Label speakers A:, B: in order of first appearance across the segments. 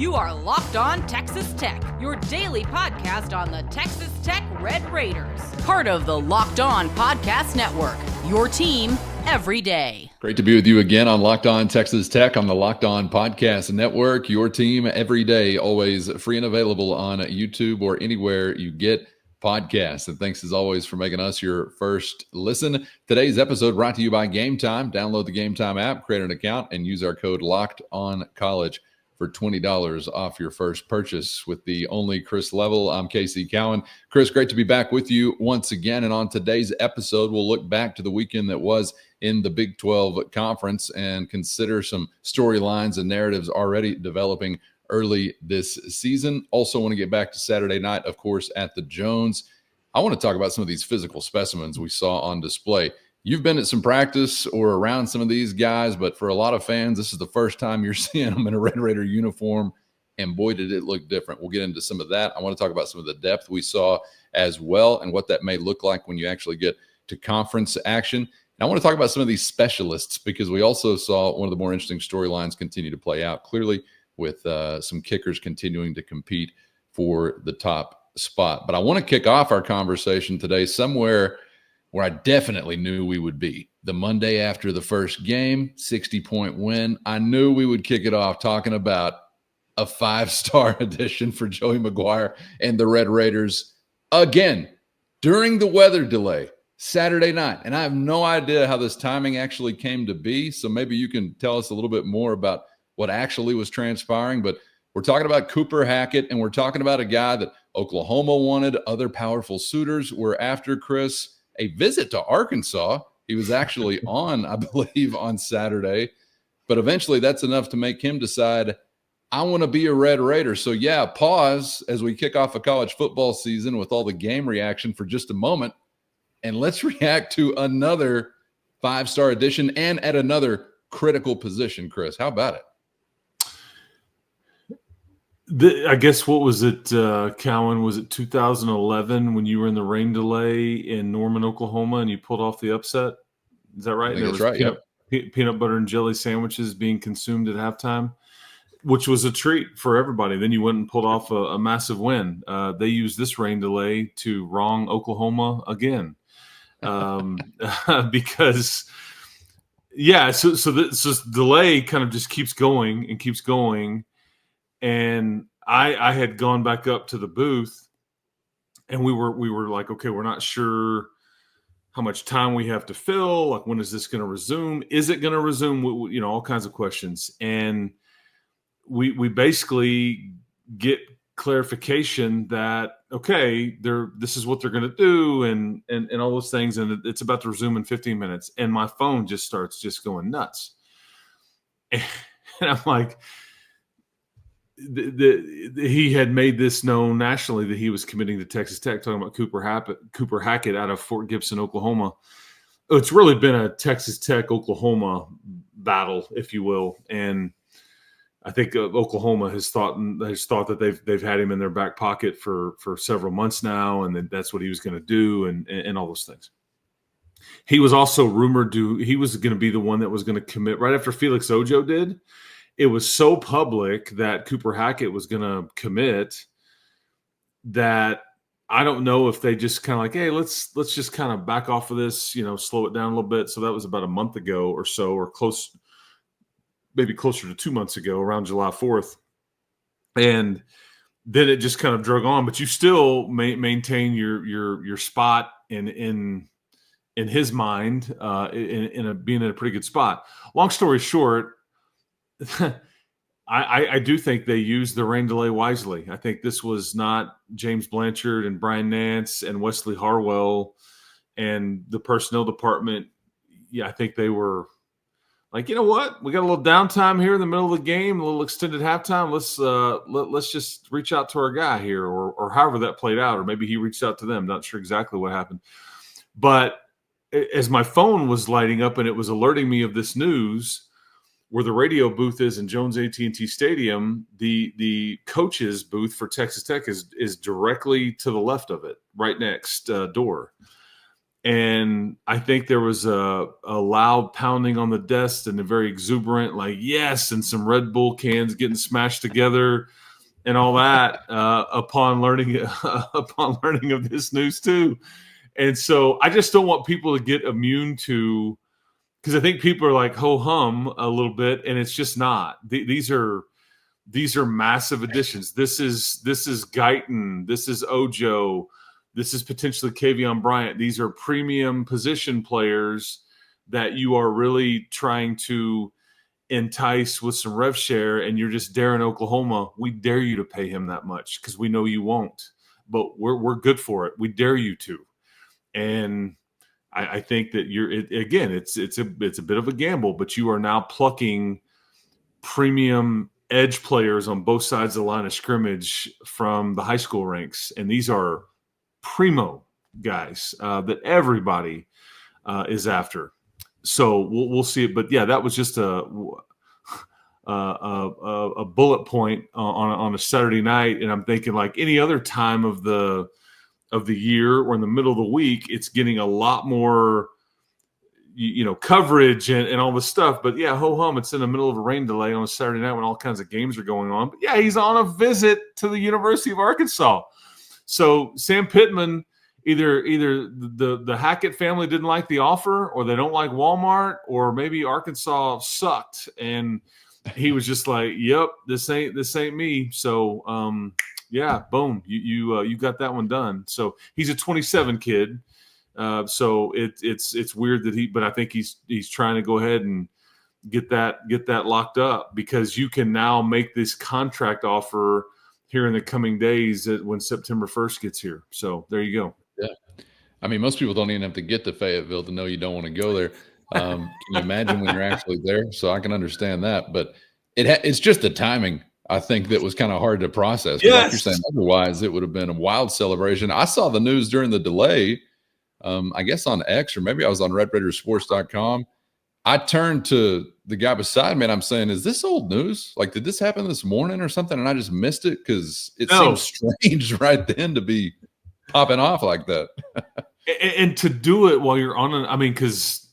A: You are Locked On Texas Tech, your daily podcast on the Texas Tech Red Raiders. Part of the Locked On Podcast Network, your team every day.
B: Great to be with you again on Locked On Texas Tech on the Locked On Podcast Network, your team every day, always free and available on YouTube or anywhere you get podcasts. And thanks as always for making us your first listen. Today's episode brought to you by Gametime. Download the Gametime app, create an account, and use our code LOCKEDONCollege for $20 off your first purchase with the only Chris Level. I'm Casey Cowan. Chris, great to be back with you once again. And on today's episode, we'll look back to the weekend that was in the Big 12 Conference and consider some storylines and narratives already developing early this season. Also want to get back to Saturday night, of course, at the Jones. I want to talk about some of these physical specimens we saw on display. You've been at some practice or around some of these guys, but for a lot of fans, this is the first time you're seeing them in a Red Raider uniform, and boy, did it look different. We'll get into some of that. I want to talk about some of the depth we saw as well and what that may look like when you actually get to conference action. And I want to talk about some of these specialists because we also saw one of the more interesting storylines continue to play out, clearly with some kickers continuing to compete for the top spot. But I want to kick off our conversation today somewhere where I definitely knew we would be. The Monday after the first game, 60-point win. I knew we would kick it off talking about a 5-star addition for Joey McGuire and the Red Raiders again during the weather delay Saturday night. And I have no idea how this timing actually came to be, so maybe you can tell us a little bit more about what actually was transpiring. But we're talking about Cooper Hackett, and we're talking about a guy that Oklahoma wanted. Other powerful suitors were after, Chris. A visit to Arkansas. He was actually on, I believe, on Saturday. But eventually that's enough to make him decide, I want to be a Red Raider. So, yeah, pause as we kick off a college football season with all the game reaction for just a moment. And let's react to another 5-star addition and at another critical position, Chris. How about it?
C: I guess, what was it, Cowan? Was it 2011 when you were in the rain delay in Norman, Oklahoma, and you pulled off the upset? Is that right?
B: I think that's right,
C: peanut butter and jelly sandwiches being consumed at halftime, which was a treat for everybody. Then you went and pulled off a massive win. They used this rain delay to wrong Oklahoma again. Because, yeah, so this delay kind of just keeps going and keeps going. And I had gone back up to the booth, and we were like, okay, we're not sure how much time we have to fill. Like, when is this going to resume? Is it going to resume? You know, all kinds of questions. And we basically get clarification that, okay, this is what they're going to do, and all those things, and it's about to resume in 15 minutes. And my phone just starts just going nuts. And I'm like, he had made this known nationally that he was committing to Texas Tech, talking about Cooper Hackett out of Fort Gibson, Oklahoma. It's really been a Texas Tech Oklahoma battle, if you will, and I think Oklahoma has thought that they've had him in their back pocket for several months now, and that's what he was going to do, and all those things. He was also rumored he was going to be the one that was going to commit right after Felix Ojo did. It was so public that Cooper Hackett was going to commit that I don't know if they just kind of like, hey, let's just kind of back off of this, slow it down a little bit. So that was about a month ago or so, or maybe closer to 2 months ago, around July 4th. And then it just kind of drug on, but you still maintain your spot in his mind, being in a pretty good spot. Long story short, I do think they used the rain delay wisely. I think this was not James Blanchard and Brian Nance and Wesley Harwell and the personnel department. Yeah, I think they were like, you know what? We got a little downtime here in the middle of the game, a little extended halftime. Let's just reach out to our guy here, or however that played out, or maybe he reached out to them. Not sure exactly what happened. But as my phone was lighting up and it was alerting me of this news, where the radio booth is in Jones AT&T Stadium, the coach's booth for Texas Tech is directly to the left of it, right next door. And I think there was a loud pounding on the desk and a very exuberant, like, yes, and some Red Bull cans getting smashed together and all that upon learning of this news too. And so I just don't want people to get immune to, because I think people are like ho hum a little bit, and it's just not. These are massive additions. This is Guyton. This is Ojo. This is potentially Kavion Bryant. These are premium position players that you are really trying to entice with some rev share, and you're just daring Oklahoma. We dare you to pay him that much because we know you won't, but we're good for it. We dare you to, and I think that it's a bit of a gamble, but you are now plucking premium edge players on both sides of the line of scrimmage from the high school ranks, and these are primo guys that everybody is after. So we'll see it, but yeah, that was just a bullet point on a Saturday night, and I'm thinking like any other time of the year or in the middle of the week, it's getting a lot more coverage and all this stuff. But yeah, ho hum, it's in the middle of a rain delay on a Saturday night when all kinds of games are going on. But yeah, he's on a visit to the University of Arkansas. So Sam Pittman, either the Hackett family didn't like the offer, or they don't like Walmart, or maybe Arkansas sucked, and he was just like, "Yep, this ain't me." So yeah, boom, you got that one done. So he's a 27 kid. So it's weird that but I think he's trying to go ahead and get that locked up, because you can now make this contract offer here in the coming days when September 1st gets here. So there you go.
B: Yeah. I mean, most people don't even have to get to Fayetteville to know you don't want to go there. Can you imagine when you're actually there? So I can understand that, but it's just the timing, I think, that was kind of hard to process.
C: Yes.
B: Like you're saying, otherwise it would have been a wild celebration. I saw the news during the delay, I guess on X, or maybe I was on RedRaidersports.com. I turned to the guy beside me and I'm saying, is this old news? Like, did this happen this morning or something? And I just missed it because it seems strange right then to be popping off like that.
C: And to do it while you're on because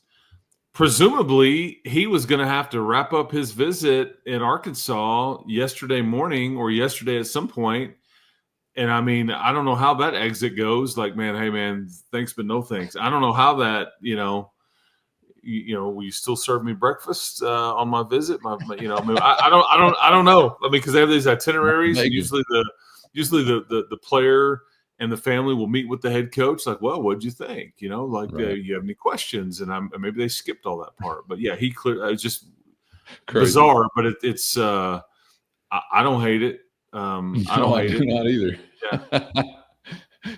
C: presumably he was going to have to wrap up his visit in Arkansas yesterday morning or yesterday at some point. And I mean, I don't know how that exit goes. Like, man, hey man, thanks, but no thanks. I don't know how that, will you still serve me breakfast on my visit? I don't know. I mean, because they have these itineraries.
B: Maybe.
C: Usually the player and the family will meet with the head coach. Like, well, what'd you think? You have any questions? And maybe they skipped all that part. But yeah, it's just crazy. Bizarre. But it's I don't hate it. I don't hate it.
B: Not either. Yeah.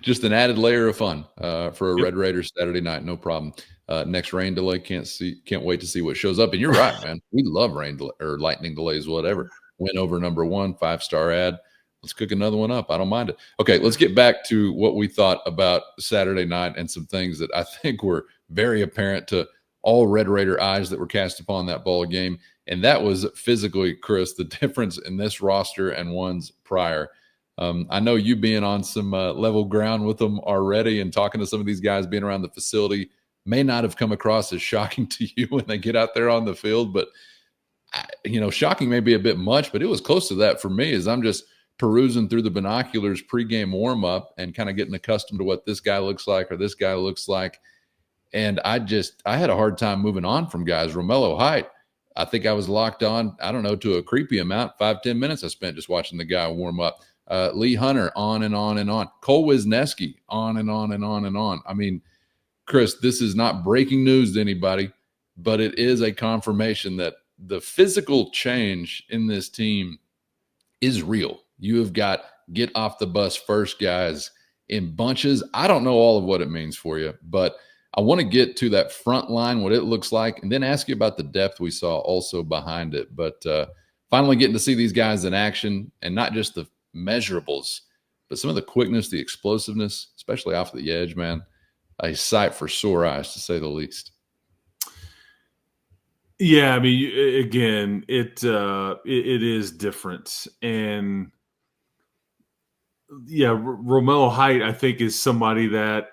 B: Just an added layer of fun for a Red Raiders Saturday night. No problem. Next rain delay, can't wait to see what shows up. And you're right, man. We love lightning delays, whatever. Win over number 1, 5-star ad. Let's cook another one up. I don't mind it. Okay, let's get back to what we thought about Saturday night and some things that I think were very apparent to all Red Raider eyes that were cast upon that ball game. And that was physically, Chris, the difference in this roster and ones prior. I know you being on some level ground with them already and talking to some of these guys being around the facility may not have come across as shocking to you when they get out there on the field. But, shocking may be a bit much, but it was close to that for me as I'm just perusing through the binoculars pregame warm-up and kind of getting accustomed to what this guy looks like or this guy looks like. And I had a hard time moving on from guys. Romello Height, I think I was locked on, I don't know, to a creepy amount. 5-10 minutes I spent just watching the guy warm up. Lee Hunter, on and on and on. Cole Wisniewski, on and on and on and on. I mean, Chris, this is not breaking news to anybody, but it is a confirmation that the physical change in this team is real. You have got get off the bus first guys in bunches. I don't know all of what it means for you, but I want to get to that front line, what it looks like, and then ask you about the depth we saw also behind it. But finally getting to see these guys in action, and not just the measurables, but some of the quickness, the explosiveness, especially off the edge, man, a sight for sore eyes, to say the least.
C: Yeah, I mean, again, it is different. And yeah, Romello Height, I think, is somebody that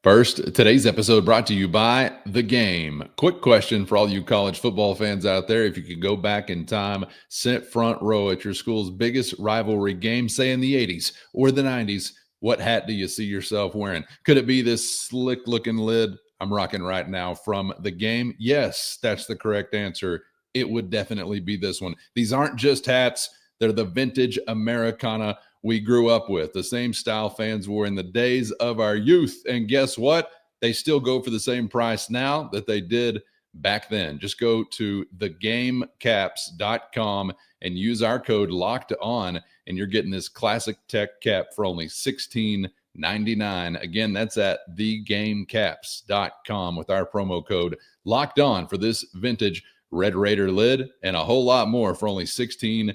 B: First, today's episode brought to you by The Game. Quick question for all you college football fans out there. If you could go back in time, sit front row at your school's biggest rivalry game, say in the 80s or the 90s, what hat do you see yourself wearing? Could it be this slick-looking lid I'm rocking right now from The Game? Yes, that's the correct answer. It would definitely be this one. These aren't just hats. They're the vintage Americana we grew up with, the same style fans wore in the days of our youth. And guess what? They still go for the same price now that they did back then. Just go to thegamecaps.com and use our code locked on, and you're getting this classic tech cap for only $16.99. Again, that's at thegamecaps.com with our promo code locked on for this vintage Red Raider lid and a whole lot more for only $16.99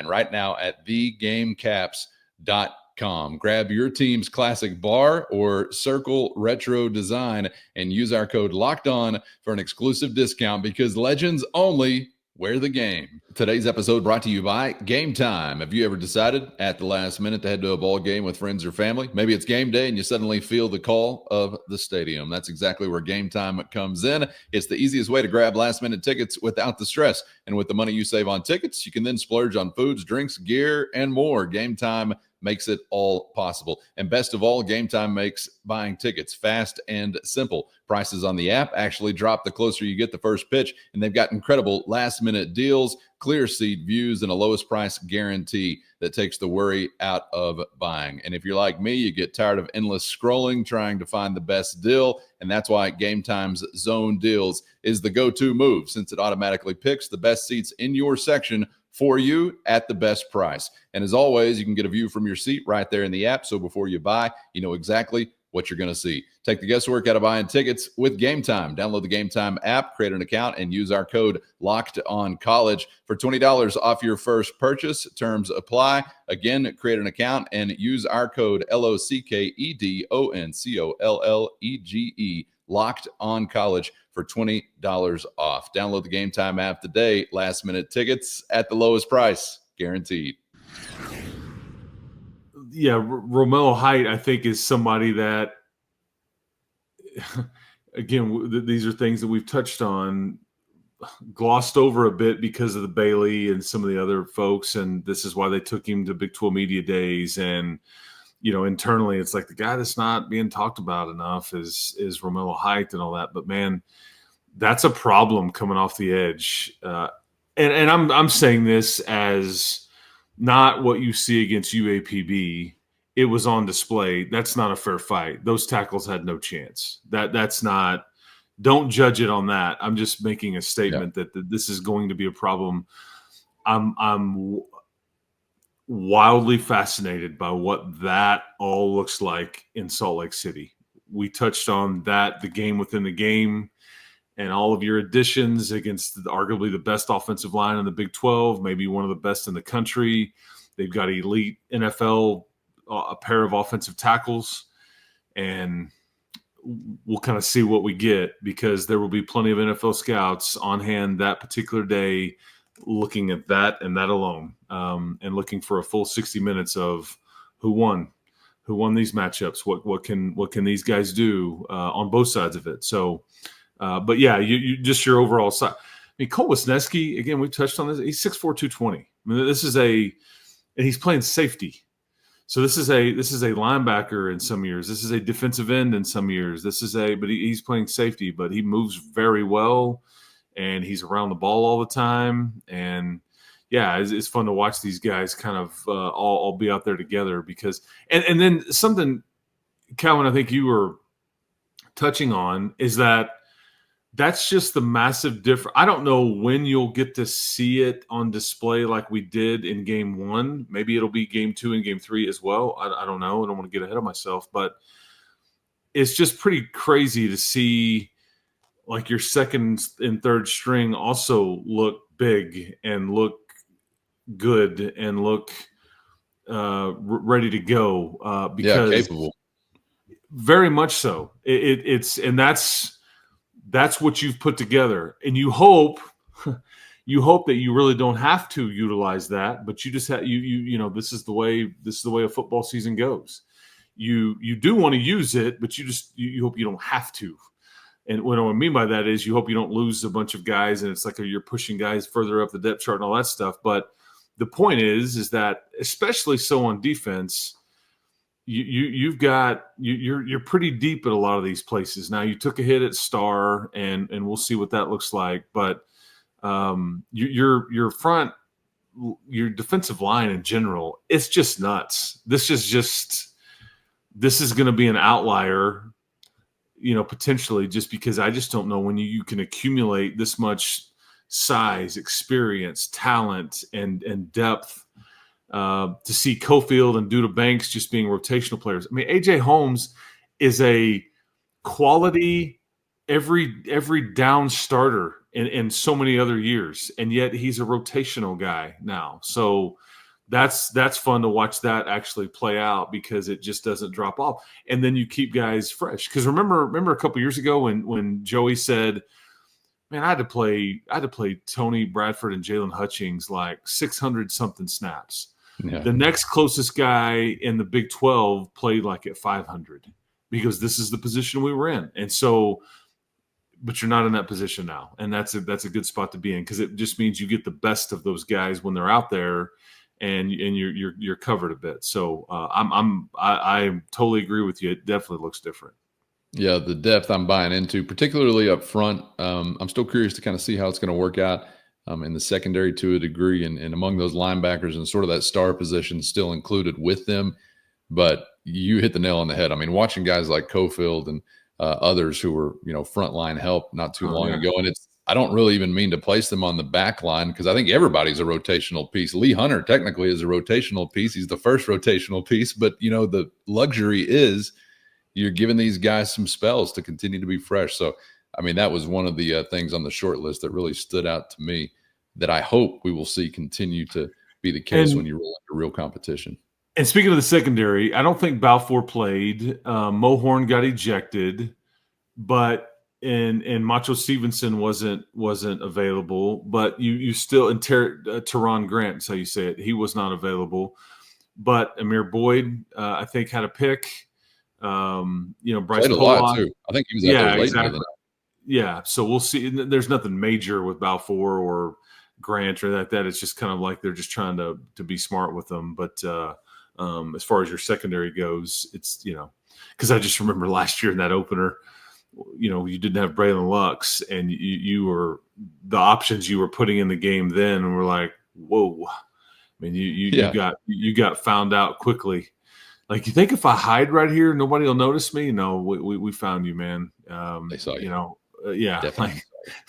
B: right now at thegamecaps.com. Grab your team's classic bar or circle retro design and use our code locked on for an exclusive discount, because legends only wear the game. Today's episode brought to you by Gametime. Have you ever decided at the last minute to head to a ball game with friends or family? Maybe it's game day and you suddenly feel the call of the stadium. That's exactly where Gametime comes in. It's the easiest way to grab last minute tickets without the stress. And with the money you save on tickets, you can then splurge on foods, drinks, gear, and more. Gametime makes it all possible. And best of all, Gametime makes buying tickets fast and simple. Prices on the app actually drop the closer you get the first pitch, and they've got incredible last-minute deals, clear seat views, and a lowest price guarantee that takes the worry out of buying. And if you're like me, you get tired of endless scrolling trying to find the best deal, and that's why Gametime's Zone Deals is the go-to move, since it automatically picks the best seats in your section for you at the best price. And as always, you can get a view from your seat right there in the app, so before you buy, you know exactly what you're going to see. Take the guesswork out of buying tickets with Gametime. Download the Gametime app, create an account, and use our code LOCKEDONCollege for $20 off your first purchase. Terms apply. Again, create an account and use our code LOCKEDONCOLLEGE, Locked On College, for $20 off. Download the Gametime app today. Last minute tickets at the lowest price, guaranteed.
C: Yeah, Romello Height, I think, is somebody that, again, these are things that we've touched on, glossed over a bit because of the Bailey and some of the other folks, and this is why they took him to Big 12 Media Days. And, you know, internally, it's like the guy that's not being talked about enough is Romello Height and all that. But, man, that's a problem coming off the edge. And I'm saying this as not what you see against UAPB. It was on display. That's not a fair fight. Those tackles had no chance. That's not. Don't judge it on that. I'm just making a statement that this is going to be a problem. I'm wildly fascinated by what that all looks like in Salt Lake City. We touched on that, the game within the game, and all of your additions against arguably the best offensive line in the Big 12, maybe one of the best in the country. They've got elite NFL, a pair of offensive tackles, and we'll kind of see what we get, because there will be plenty of NFL scouts on hand that particular day looking at that and that alone, and looking for a full 60 minutes of who won these matchups, what can these guys do on both sides of it. So, but yeah, you just your overall side. I mean, Cole Wisniewski, again, we touched on this. He's 6'4", 220. I mean, and he's playing safety. So this is a linebacker in some years. This is a defensive end in some years. But he's playing safety, but he moves very well, and he's around the ball all the time. And yeah, it's fun to watch these guys kind of all be out there together, because and then something, Calvin, I think you were touching on is that's just the massive difference. I don't know when you'll get to see it on display like we did in game 1. Maybe it'll be game 2 and game 3 as well. I don't know. I don't want to get ahead of myself, but it's just pretty crazy to see like your second and third string also look big and look good and look ready to go. Because
B: capable.
C: Very much so. That's what you've put together, and you hope that you really don't have to utilize that, but you just have you know this is the way a football season goes. you do want to use it, but you hope you don't have to. And what I mean by that is you hope you don't lose a bunch of guys, and it's like you're pushing guys further up the depth chart and all that stuff. But the point is that especially so on defense, you're pretty deep at a lot of these places. Now you took a hit at star, and we'll see what that looks like. But your front, your defensive line in general, it's just nuts. This is going to be an outlier, potentially, just because I just don't know when you can accumulate this much size, experience, talent, and depth. To see Cofield and Duda Banks just being rotational players. I mean, AJ Holmes is a quality every down starter in so many other years, and yet he's a rotational guy now. So that's fun to watch that actually play out, because it just doesn't drop off. And then you keep guys fresh. Because remember a couple years ago when Joey said, man, I had to play Tony Bradford and Jalen Hutchings like 600 something snaps. Yeah. The next closest guy in the Big 12 played like at 500, because this is the position we were in. And so, but you're not in that position now. And that's a good spot to be in, because it just means you get the best of those guys when they're out there, and you're covered a bit. So I totally agree with you. It definitely looks different.
B: Yeah, the depth I'm buying into, particularly up front. I'm still curious to kind of see how it's going to work out in the secondary to a degree, and among those linebackers and sort of that star position still included with them. But you hit the nail on the head. I mean, watching guys like Cofield and others who were, frontline help not too long ago, and I don't really even mean to place them on the back line, because I think everybody's a rotational piece. Lee Hunter technically is a rotational piece. He's the first rotational piece, but the luxury is you're giving these guys some spells to continue to be fresh. So, I mean, that was one of the things on the short list that really stood out to me, that I hope we will see continue to be the case when you roll into real competition.
C: And speaking of the secondary, I don't think Balfour played. Mohorn got ejected, but and Macho Stevenson wasn't available. But you still, and Teron Grant is how you say it. He was not available. But Amir Boyd, I think, had a pick. Bryce
B: played a lot too. I think he was out there late.
C: Exactly. Yeah, so we'll see. There's nothing major with Balfour or Grant or that. It's just kind of like they're just trying to be smart with them. But as far as your secondary goes, it's because I just remember last year in that opener, you didn't have Braylon Lux, and you were the options you were putting in the game then, and we're like, whoa. I mean, you got found out quickly. Like, you think if I hide right here, nobody will notice me? No, we found you, man.
B: They saw you.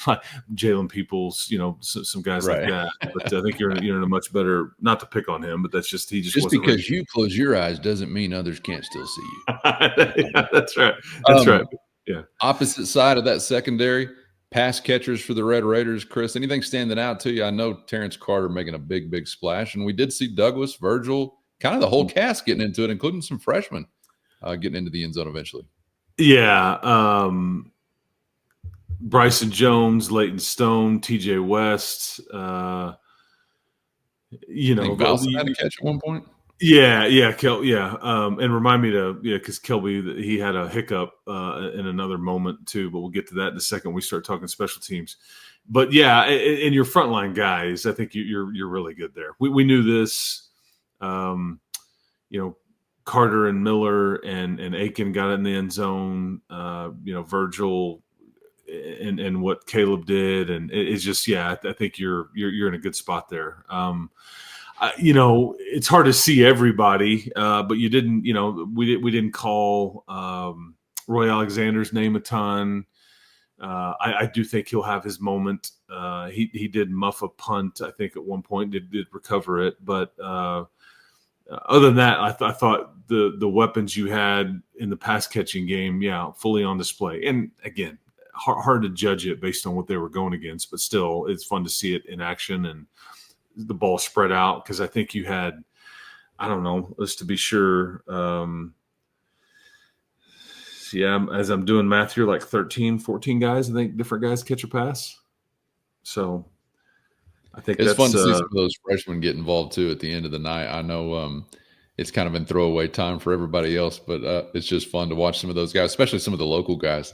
C: Like Jalen Peoples, some guys like that. But I think you're in a much better. Not to pick on him, but that's just he just
B: because ready. You close your eyes doesn't mean others can't still see you.
C: Yeah, that's right. That's right. Yeah.
B: Opposite side of that secondary, pass catchers for the Red Raiders. Chris, anything standing out to you? I know Terrence Carter making a big splash, and we did see Douglas, Virgil, kind of the whole cast getting into it, including some freshmen getting into the end zone eventually.
C: Yeah. Bryson Jones, Leighton Stone, TJ West.
B: I think Valson had to catch at one point.
C: Yeah. And remind me because Kelby, he had a hiccup in another moment too, but we'll get to that in a second. We start talking special teams. But yeah, and your frontline guys, I think you're really good there. We knew this. Carter and Miller and Aiken got in the end zone. Virgil and what Caleb did, and it's just I think you're in a good spot there. It's hard to see everybody, but you didn't. We didn't call Roy Alexander's name a ton. I do think he'll have his moment. He did muff a punt, I think, at one point. Did recover it, but. Other than that, I thought the weapons you had in the pass catching game, fully on display. And again, hard to judge it based on what they were going against, but still, it's fun to see it in action and the ball spread out, because I think you had, I don't know, just to be sure. As I'm doing math here, like 13, 14 guys, I think different guys catch a pass. So. I think
B: it's fun to see some of those freshmen get involved too at the end of the night. I know it's kind of in throwaway time for everybody else. But it's just fun to watch some of those guys, especially some of the local guys,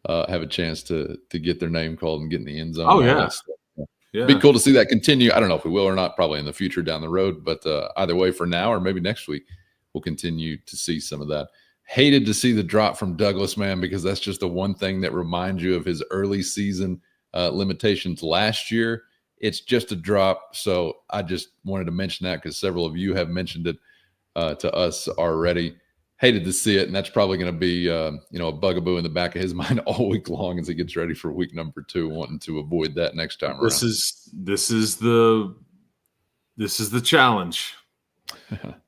B: have a chance to get their name called and get in the end zone.
C: Oh,
B: and all
C: yeah.
B: that stuff.
C: Yeah.
B: Be cool to see that continue. I don't know if we will or not, probably in the future down the road, but either way, for now or maybe next week, we'll continue to see some of that. Hated to see the drop from Douglas, man, because that's just the one thing that reminds you of his early season limitations last year. It's just a drop. So I just wanted to mention that because several of you have mentioned it to us already. Hated to see it, and that's probably going to be a bugaboo in the back of his mind all week long as he gets ready for week number 2, wanting to avoid that next time around.
C: This is the challenge.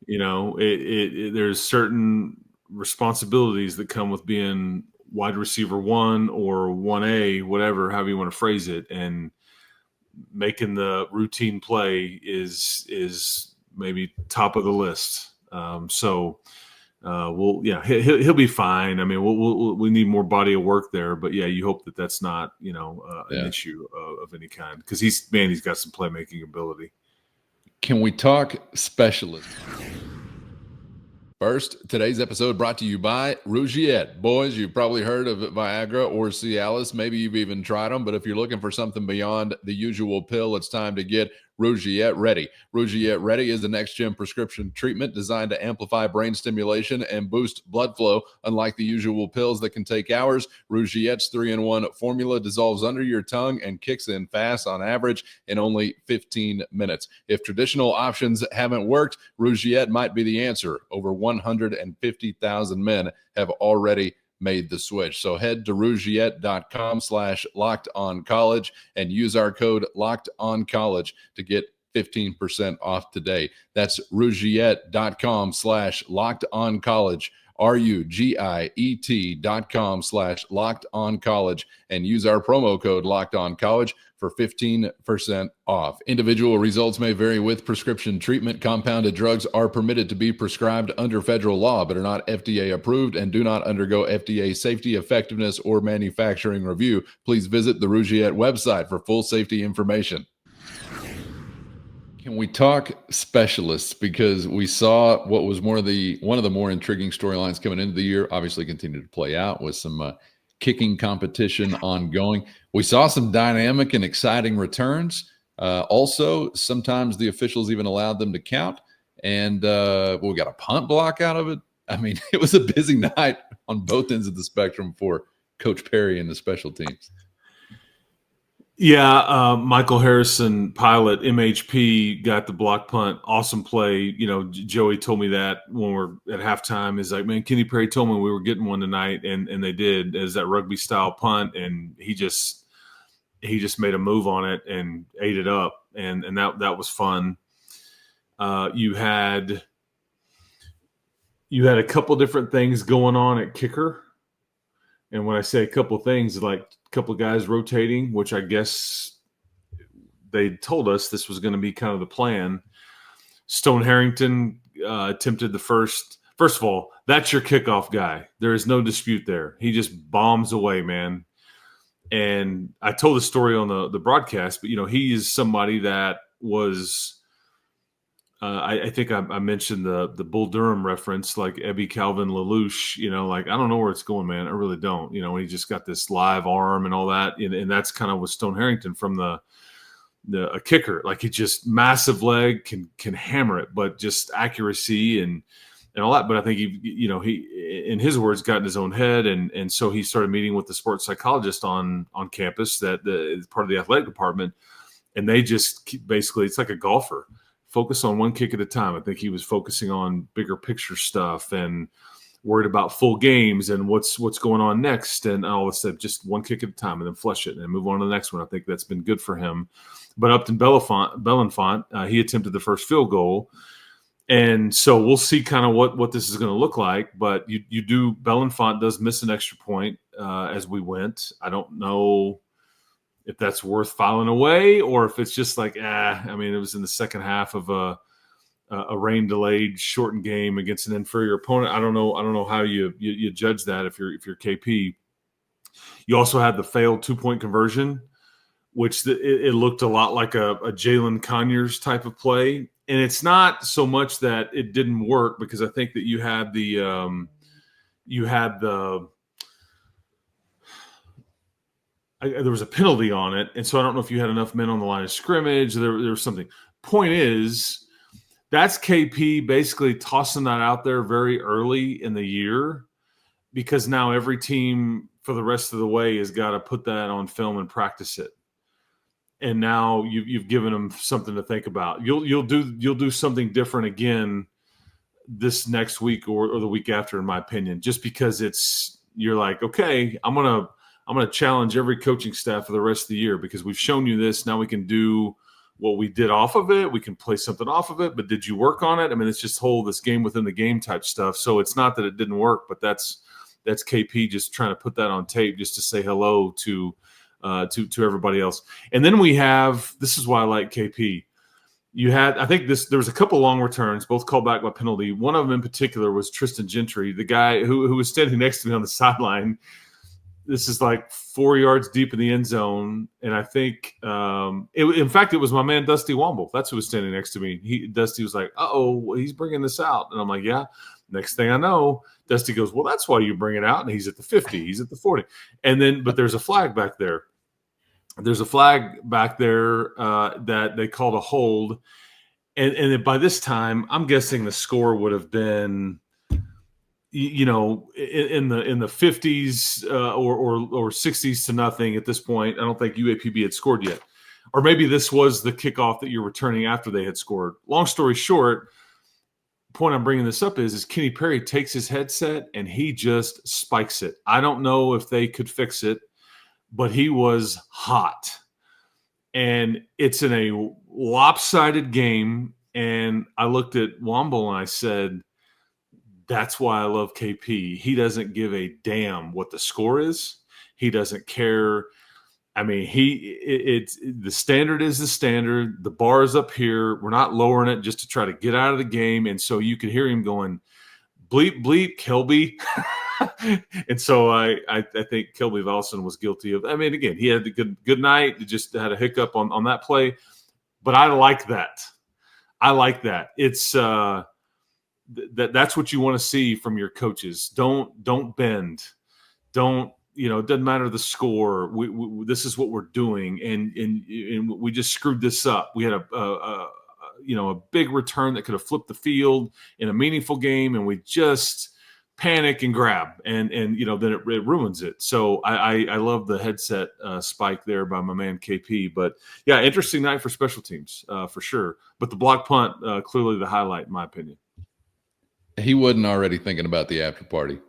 C: There's certain responsibilities that come with being wide receiver 1 or 1A, whatever, however you want to phrase it, and making the routine play is maybe top of the list. He'll be fine. I mean, we need more body of work there, but yeah, you hope that that's not an issue of any kind, because he's got some playmaking ability.
B: Can we talk specialists? First, today's episode brought to you by Rugiet. Boys, you've probably heard of Viagra or Cialis. Maybe you've even tried them, but if you're looking for something beyond the usual pill, it's time to get Rugiet Ready. Rugiet Ready is the next-gen prescription treatment designed to amplify brain stimulation and boost blood flow. Unlike the usual pills that can take hours, Rugiet's 3-in-1 formula dissolves under your tongue and kicks in fast, on average in only 15 minutes. If traditional options haven't worked, Rugiet might be the answer. Over 150,000 men have already made the switch. So head to Rugiet.com/LockedOnCollege and use our code LockedOnCollege to get 15% off today. That's Rugiet.com/LockedOnCollege, RUGIET.com/LockedOnCollege, and use our promo code LockedOnCollege for 15% off. Individual results may vary with prescription treatment. Compounded drugs are permitted to be prescribed under federal law, but are not FDA approved and do not undergo FDA safety, effectiveness, or manufacturing review. Please visit the Rugiet website for full safety information. Can we talk specialists? Because we saw what was one of the more intriguing storylines coming into the year, obviously continued to play out with some kicking competition ongoing. We saw some dynamic and exciting returns. Also, sometimes the officials even allowed them to count. And we got a punt block out of it. I mean, it was a busy night on both ends of the spectrum for Coach Perry and the special teams.
C: Yeah, Michael Harrison, pilot, MHP, got the block punt. Awesome play. Joey told me that when we're at halftime. Is like, man, Kenny Perry told me we were getting one tonight, and they did. As that rugby style punt, and he just made a move on it and ate it up, and that was fun. You had a couple different things going on at kicker. And when I say a couple of things, like a couple of guys rotating, which I guess they told us this was going to be kind of the plan. Stone Harrington attempted the first. First of all, that's your kickoff guy. There is no dispute there. He just bombs away, man. And I told the story on the broadcast, but, he is somebody that was I think I mentioned the Bull Durham reference, like Ebby Calvin LaLouche, like, I don't know where it's going, man. I really don't. When he just got this live arm and all that. And that's kind of with Stone Harrington from a kicker. Like, he just massive leg, can hammer it, but just accuracy and all that. But I think he, in his words, got in his own head. And so he started meeting with the sports psychologist on campus that is part of the athletic department. And they just basically, it's like a golfer. Focus on one kick at a time. I think he was focusing on bigger picture stuff and worried about full games and what's going on next and all this stuff. Just one kick at a time and then flush it and move on to the next one. I think that's been good for him. But Upton Belenfant, he attempted the first field goal. And so we'll see kind of what this is going to look like. But Belenfant does miss an extra point as we went. I don't know if that's worth filing away or if it's just like, I mean, it was in the second half of a rain-delayed, shortened game against an inferior opponent. I don't know how you judge that if you're KP. You also had the failed 2-point conversion, which it looked a lot like a Jalen Conyers type of play. and it's not so much that it didn't work, because I think that you had the there was a penalty on it, and so I don't know if you had enough men on the line of scrimmage. There was something. Point is, that's KP basically tossing that out there very early in the year, because now every team for the rest of the way has got to put that on film and practice it. And now you've given them something to think about. You'll do something different again this next week or the week after, in my opinion, just because you're like, okay, I'm gonna challenge every coaching staff for the rest of the year, because we've shown you this. Now we can do what we did off of it. We can play something off of it, but did you work on it? I mean, it's just this game within the game type stuff. So it's not that it didn't work, but that's KP just trying to put that on tape just to say hello to everybody else. And then we have, this is why I like KP. There was a couple long returns, both called back by penalty. One of them in particular was Tristan Gentry, the guy who was standing next to me on the sideline. This is like 4 yards deep in the end zone. And I think, in fact, it was my man, Dusty Womble. That's who was standing next to me. Dusty was like, uh-oh, he's bringing this out. And I'm like, yeah. Next thing I know, Dusty goes, well, that's why you bring it out. And he's at the 50. He's at the 40. And then, but there's a flag back there. There's a flag back there that they called a hold. And by this time, I'm guessing the score would have been, in the 50s or 60s to nothing at this point. I don't think UAPB had scored yet. Or maybe this was the kickoff that you're returning after they had scored. Long story short, point I'm bringing this up is Kenny Perry takes his headset and he just spikes it. I don't know if they could fix it, but he was hot. And it's in a lopsided game. And I looked at Womble and I said, that's why I love KP. He doesn't give a damn what the score is. He doesn't care. I mean, the standard is the standard. The bar is up here. We're not lowering it just to try to get out of the game. And so you could hear him going, bleep, bleep, Kelby. And so I think Kelby Valson was guilty of, I mean, again, he had a good night. He just had a hiccup on that play. But I like that. It's that's what you want to see from your coaches. Don't bend. Don't, it doesn't matter the score. This is what we're doing, and we just screwed this up. We had a big return that could have flipped the field in a meaningful game, and we just panic and grab, and then it ruins it. So I love the headset spike there by my man KP. But yeah, interesting night for special teams for sure. But the block punt clearly the highlight in my opinion.
B: He wasn't already thinking about the after party.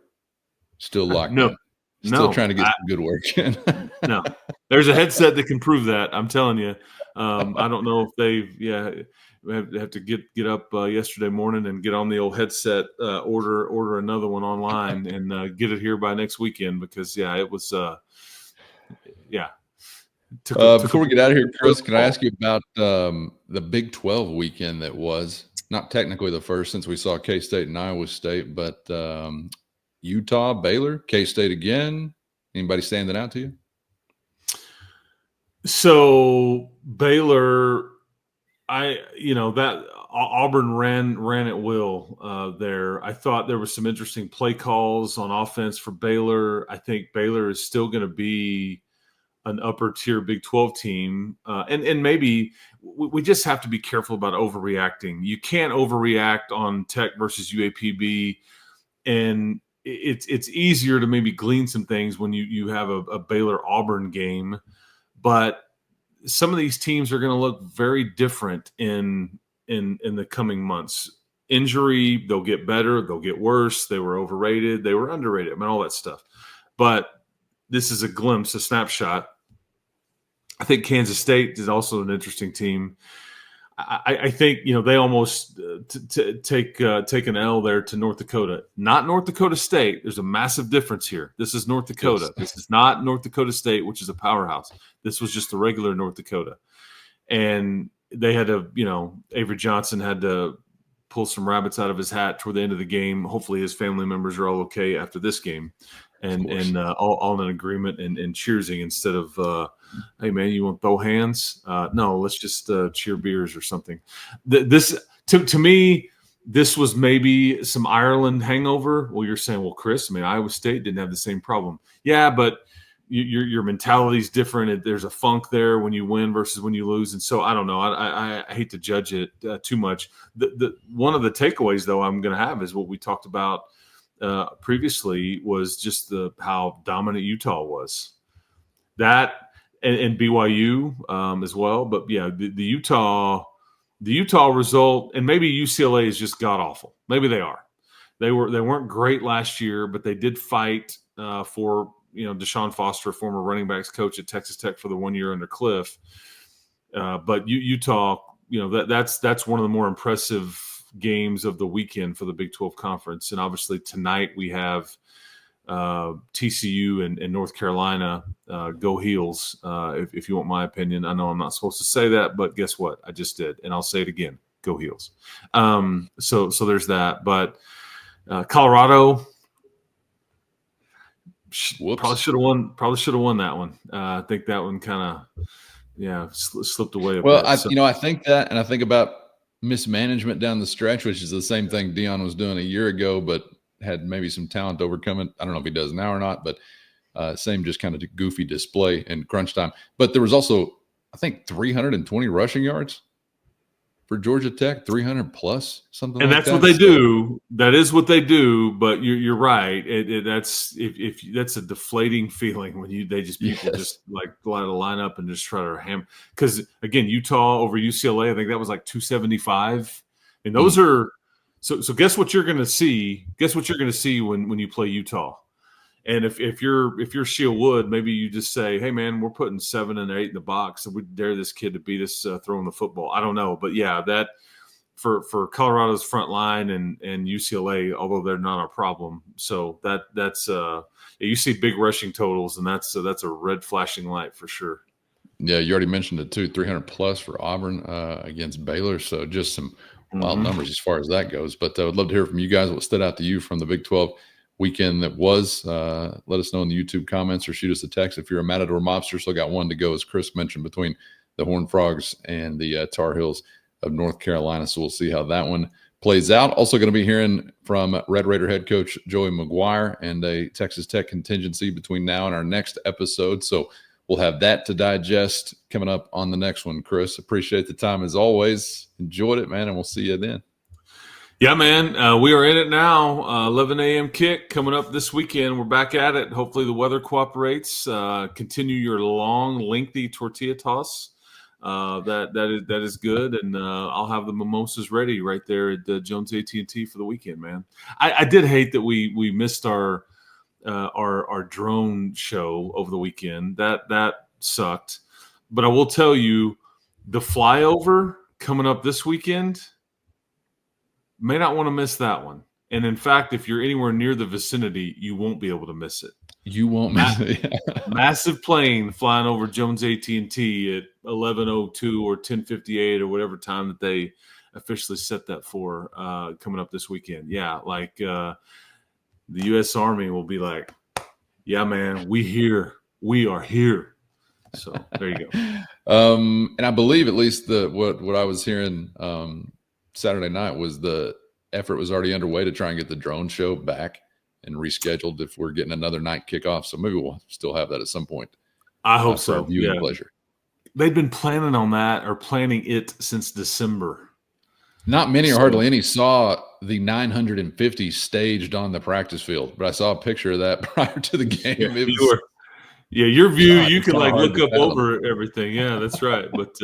B: Still locked in. Still trying to get some good work in.
C: No, there's a headset that can prove that. I'm telling you. I don't know if we have to get up yesterday morning and get on the old headset, order another one online and get it here by next weekend, because it was
B: before we get out of here, Chris, can I ask you about the Big 12 weekend that was not technically the first since we saw K-State and Iowa State, but Utah, Baylor, K-State again. Anybody standing out to you?
C: So Baylor, that Auburn ran at will there. I thought there was some interesting play calls on offense for Baylor. I think Baylor is still going to be an upper tier Big 12 team. And maybe we just have to be careful about overreacting. You can't overreact on Tech versus UAPB. And it's easier to maybe glean some things when you have a Baylor Auburn game, but some of these teams are going to look very different in the coming months. Injury, they'll get better, they'll get worse. They were overrated, they were underrated, I mean, all that stuff. But this is a glimpse, a snapshot. I think Kansas State is also an interesting team. I think they almost take an L there to North Dakota. Not North Dakota State. There's a massive difference here. This is North Dakota. Yes. This is not North Dakota State, which is a powerhouse. This was just the regular North Dakota. And they had to, Avery Johnson had to pull some rabbits out of his hat toward the end of the game. Hopefully his family members are all okay after this game. and all in agreement and cheersing instead of hey man, you want to throw hands? No, let's just cheer beers or something. This to me, this was maybe some Ireland hangover. Well, you're saying, well, Chris, I mean, Iowa State didn't have the same problem. Yeah, but your mentality is different. There's a funk there when you win versus when you lose, and so I don't know. I hate to judge it too much. The one of the takeaways though I'm going to have is what we talked about previously was just how dominant Utah was. That and BYU as well, but yeah, the Utah result, and maybe UCLA is just god awful. Maybe they are. They weren't great last year, but they did fight for Deshaun Foster, former running backs coach at Texas Tech for the 1 year under Cliff. But Utah, that's one of the more impressive games of the weekend for the Big 12 Conference. And obviously tonight we have TCU and North Carolina. Go Heels, if you want my opinion. I know I'm not supposed to say that, but guess what? I just did, and I'll say it again. Go Heels. So there's that. But Colorado probably should have won that one. I think that one kind of slipped away a bit.
B: I think that, and I think about mismanagement down the stretch, which is the same thing Deion was doing a year ago, but had maybe some talent overcoming. I don't know if he does now or not, but same just kind of goofy display in crunch time. But there was also, I think, 320 rushing yards for Georgia Tech, 300 plus, something like that. And
C: that's what they do. That is what they do. But you're right. That's if that's a deflating feeling when people just like line up and just try to ham. Because again, Utah over UCLA, I think that was like 275. And those are so. Guess what you're going to see? Guess what you're going to see when you play Utah. And if you're Shield Wood, maybe you just say, hey, man, we're putting 7 and 8 in the box, and we dare this kid to beat us throwing the football. I don't know. But, yeah, that for Colorado's front line and UCLA, although they're not a problem. So that's you see big rushing totals, and that's a red flashing light for sure.
B: Yeah, you already mentioned it too, 300 plus for Auburn against Baylor. So just some wild numbers as far as that goes. But I would love to hear from you guys what stood out to you from the Big 12 weekend that was. Let us know in the YouTube comments or shoot us a text if you're a Matador Mobster. Still got one to go, as Chris mentioned, between the Horned Frogs and the Tar Heels of North Carolina. So we'll see how that one plays out. Also going to be hearing from Red Raider head coach Joey McGuire and a Texas Tech contingency between now and our next episode. So we'll have that to digest coming up on the next one. Chris, appreciate the time as always. Enjoyed it, man, and we'll see you then.
C: Yeah, man, we are in it now. 11 a.m. kick coming up this weekend. We're back at it. Hopefully the weather cooperates. Continue your long, lengthy tortilla toss. That is good, and I'll have the mimosas ready right there at Jones AT&T for the weekend, man. I did hate that we missed our drone show over the weekend. That sucked. But I will tell you, the flyover coming up this weekend, may not want to miss that one. And in fact, if you're anywhere near the vicinity, you won't be able to miss it.
B: You won't miss it.
C: Massive plane flying over Jones AT&T at 11:02 or 10:58 or whatever time that they officially set that for coming up this weekend. Yeah, like the U.S. Army will be like, yeah, man, we are here. So there you go.
B: And I believe at least what I was hearing Saturday night was the effort was already underway to try and get the drone show back and rescheduled if we're getting another night kickoff. So maybe we'll still have that at some point.
C: I hope so.
B: Viewing pleasure.
C: They've been planning on that or planning it since December.
B: Not many or hardly any saw the 950 staged on the practice field, but I saw a picture of that prior to the game.
C: Your view, you can like look up over everything. Yeah, that's right. But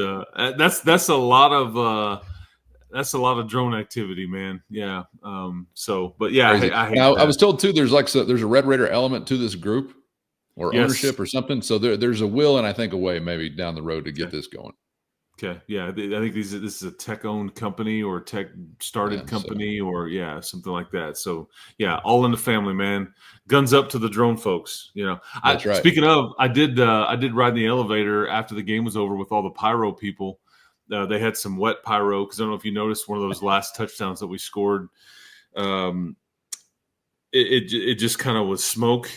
C: that's a lot of drone activity, man. Yeah. But yeah, I hate
B: now,
C: that.
B: I was told too, there's a Red Raider element to this group or ownership or something. So there's a will and I think a way maybe down the road to get this going.
C: Okay. Yeah. I think this is a tech-owned company or tech-started company or something like that. So yeah, all in the family, man. Guns up to the drone folks. That's right. Speaking of, I did ride in the elevator after the game was over with all the pyro people. They had some wet pyro because I don't know if you noticed one of those last touchdowns that we scored. It just kind of was smoke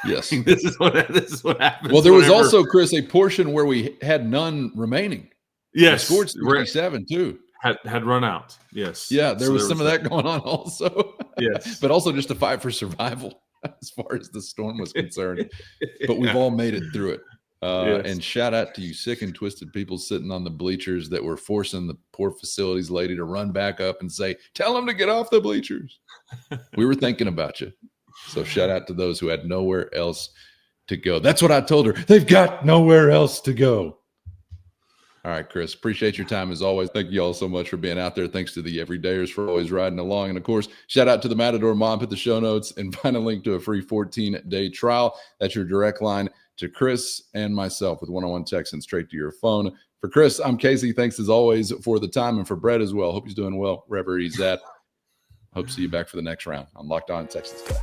B: Yes.
C: This is what happens.
B: Well, there was also, Chris, a portion where we had none remaining.
C: Yes.
B: We scored 67 too.
C: Had run out. Yes.
B: Yeah, there was some of that going on also.
C: Yes.
B: But also just a fight for survival as far as the storm was concerned. But we've all made it through it.
C: Yes.
B: And shout out to you sick and twisted people sitting on the bleachers that were forcing the poor facilities lady to run back up and say, tell them to get off the bleachers. We were thinking about you. So shout out to those who had nowhere else to go. That's what I told her. They've got nowhere else to go. All right, Chris, appreciate your time as always. Thank you all so much for being out there. Thanks to the everydayers for always riding along. And of course, shout out to the Matador Mob. Hit the show notes and find a link to a free 14-day trial. That's your direct line to Chris and myself with one-on-one texting straight to your phone. For Chris, I'm Casey. Thanks as always for the time, and for Brett as well. Hope he's doing well wherever he's at. Hope to see you back for the next round on Locked On Texas Tech.